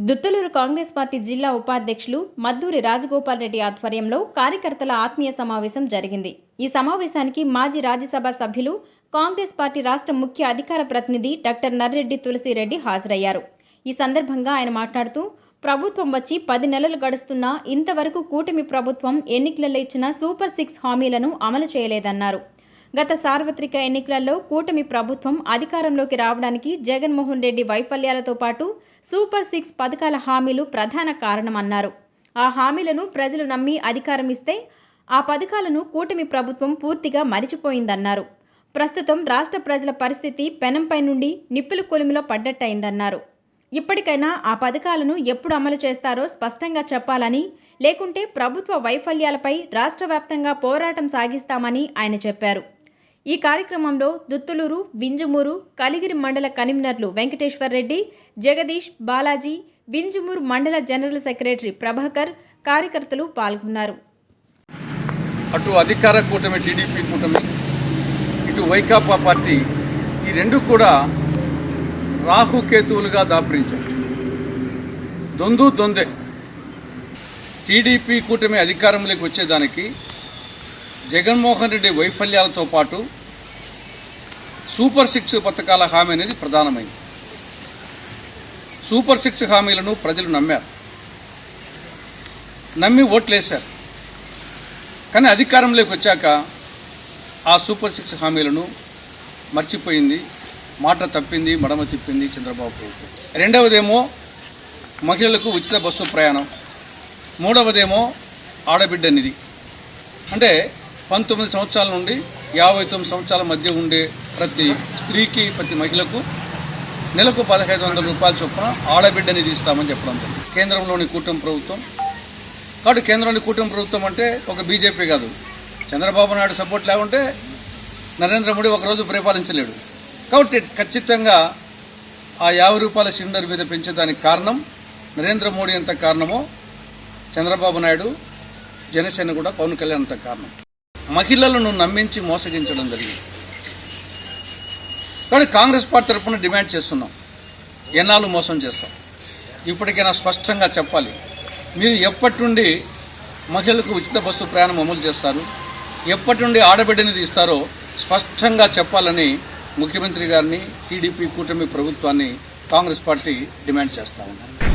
Duttalur Congress party జిల్లా ఉపాధ్యక్షులు మద్దూరి రాజగోపాల్ రెడ్డి ఆధ్వర్యంలో కార్యకర్తల ఆత్మీయ సమావేశం జరిగింది. ఈ సమావేశానికి మాజీ రాజ్యసభ సభ్యులు, కాంగ్రెస్ పార్టీ రాష్ట్ర ముఖ్య అధికార ప్రతినిధి డాక్టర్ నర్రెడ్డి తులసిరెడ్డి హాజరయ్యారు. ఈ సందర్భంగా ఆయన మాట్లాడుతూ, ప్రభుత్వం వచ్చి 10 నెలలు గడుస్తున్నా ఇంతవరకు కూటమి ప్రభుత్వం ఎన్నికలలో ఇచ్చిన సూపర్ 6 హామీలను అమలు చేయలేదన్నారు. గత సార్వత్రిక ఎన్నికలలో కూటమి ప్రభుత్వం అధికారంలోకి రావడానికి జగన్మోహన్ రెడ్డి వైఫల్యాలతో పాటు సూపర్ 6 పథకాల హామీలు ప్రధాన కారణమన్నారు. ఆ హామీలను ప్రజలు నమ్మి అధికారం ఇస్తే ఆ పథకాలను కూటమి ప్రభుత్వం పూర్తిగా మరిచిపోయిందన్నారు. ప్రస్తుతం రాష్ట్ర ప్రజల పరిస్థితి పెనంపై నుండి నిప్పుల కొలిమిలో పడ్డట్టయిందన్నారు. ఇప్పటికైనా ఆ పథకాలను ఎప్పుడు అమలు చేస్తారో స్పష్టంగా చెప్పాలని, లేకుంటే ప్రభుత్వ వైఫల్యాలపై రాష్ట్ర వ్యాప్తంగా పోరాటం సాగిస్తామని ఆయన చెప్పారు. ఈ కార్యక్రమంలో దుత్తులూరు, వింజమూరు, కలిగిరి మండల కన్వీనర్లు వెంకటేశ్వర్ రెడ్డి, జగదీష్, బాలాజీ, వింజమూరు మండల జనరల్ సెక్రటరీ ప్రభాకర్, కార్యకర్తలు పాల్గొన్నారు. అటు అధికార కూటమి టీడీపీ కూటమి, ఇటు వైకాపా పార్టీ, ఈ రెండు కూడా రాహుకేతువులుగా దాపురించారు. దొందే. టీడీపీ కూటమి అధికారంలోకి వచ్చేదానికి జగన్మోహన్ రెడ్డి వైఫల్యాలతో పాటు సూపర్ 6 పథకాల హామీ అనేది ప్రధానమైంది. సూపర్ 6 హామీలను ప్రజలు నమ్మి ఓట్లేశారు. కానీ అధికారంలోకి వచ్చాక ఆ సూపర్ 6 హామీలను మర్చిపోయింది, మాట తప్పింది, మడమ తిప్పింది చంద్రబాబు ప్రభుత్వం. రెండవదేమో మహిళలకు ఉచిత బస్సు ప్రయాణం, మూడవదేమో ఆడబిడ్డ నిధి. అంటే 19 సంవత్సరాల నుండి 59 సంవత్సరాల మధ్య ఉండే ప్రతి స్త్రీకి, ప్రతి మహిళకు నెలకు 1500 రూపాయల చొప్పున ఆడబిడ్డ నిధి ఇస్తామని చెప్పడం జరిగింది. కేంద్రంలోని కూటమి ప్రభుత్వం కాబట్టి కేంద్రంలోని కూటమి ప్రభుత్వం అంటే ఒక బీజేపీ కాదు. చంద్రబాబు నాయుడు సపోర్ట్ లేకుంటే నరేంద్ర మోడీ ఒకరోజు పరిపాలించలేడు. కాబట్టి ఖచ్చితంగా ఆ 50 రూపాయల సిలిండర్ మీద పెంచేదానికి కారణం నరేంద్ర మోడీ ఎంత కారణమో చంద్రబాబు నాయుడు, జనసేన కూడా పవన్ కళ్యాణ్ అంత కారణం. మహిళలను నమ్మించి మోసగించడం జరిగింది. కానీ కాంగ్రెస్ పార్టీ తరఫున డిమాండ్ చేస్తున్నాం, ఎన్నాళ్ళు మోసం చేస్తాం? ఇప్పటికైనా స్పష్టంగా చెప్పాలి. మీరు ఎప్పటి నుండి మహిళలకు ఉచిత బస్సు ప్రయాణం అమలు చేస్తారు, ఎప్పటి నుండి ఆడబిడ్డని తీస్తారో స్పష్టంగా చెప్పాలని ముఖ్యమంత్రి గారిని, టీడీపీ కూటమి ప్రభుత్వాన్ని కాంగ్రెస్ పార్టీ డిమాండ్ చేస్తూ ఉన్నారు.